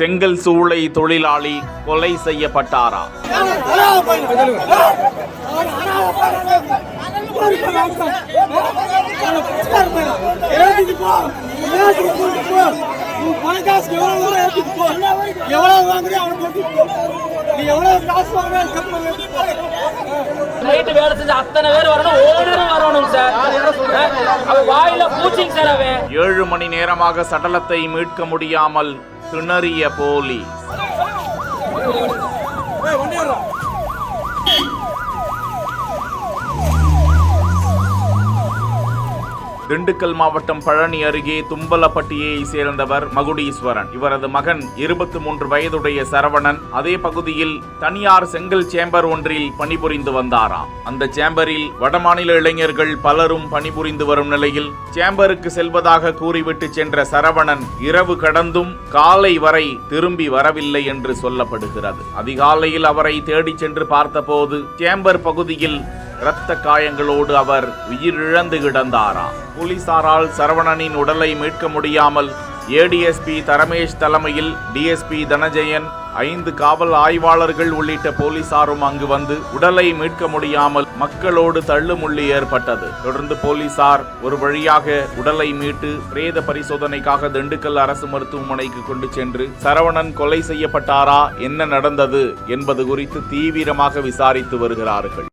செங்கல் சூளை தொழிலாளி கொலை செய்யப்பட்டாரா? நைட்டு வேலை செஞ்ச அத்தனை பேர் வரணும், ஓனரும் வரணும் சார். வாயில பூச்சிங் சார். 7 மணி நேரமாக சடலத்தை மீட்க முடியாமல் திணறிய போலீஸ். திண்டுக்கல் மாவட்டம் பழனி அருகே தும்பலப்பட்டியை சேர்ந்தவர் மகுடீஸ்வரன். இவரது மகன் 23 வயதுடைய சரவணன் அதே பகுதியில் தனியார் செங்கல் சேம்பர் ஒன்றில் பணிபுரிந்து வந்தாராம். அந்த சேம்பரில் வடமாநில இளைஞர்கள் பலரும் பணிபுரிந்து வரும் நிலையில் சேம்பருக்கு செல்வதாக கூறிவிட்டு சென்ற சரவணன் இரவு கடந்தும் காலை வரை திரும்பி வரவில்லை என்று சொல்லப்படுகிறது. அதிகாலையில் அவரை தேடிச் சென்று பார்த்தபோது சேம்பர் பகுதியில் இரத்த காயங்களோடு அவர் உயிரிழந்து கிடந்தாராம். போலீசாரால் சரவணனின் உடலை மீட்க முடியாமல் ஏடிஎஸ்பி தரமேஷ் தலைமையில் டிஎஸ்பி தனஜயன் 5 காவல் ஆய்வாளர்கள் உள்ளிட்ட போலீசாரும் அங்கு வந்து உடலை மீட்க முடியாமல் மக்களோடு தள்ளுமுள்ளி ஏற்பட்டது. தொடர்ந்து போலீசார் ஒரு வழியாக உடலை மீட்டு பிரேத பரிசோதனைக்காக திண்டுக்கல் அரசு மருத்துவமனைக்கு கொண்டு சென்று சரவணன் கொலை செய்யப்பட்டாரா, என்ன நடந்தது என்பது குறித்து தீவிரமாக விசாரித்து வருகிறார்கள்.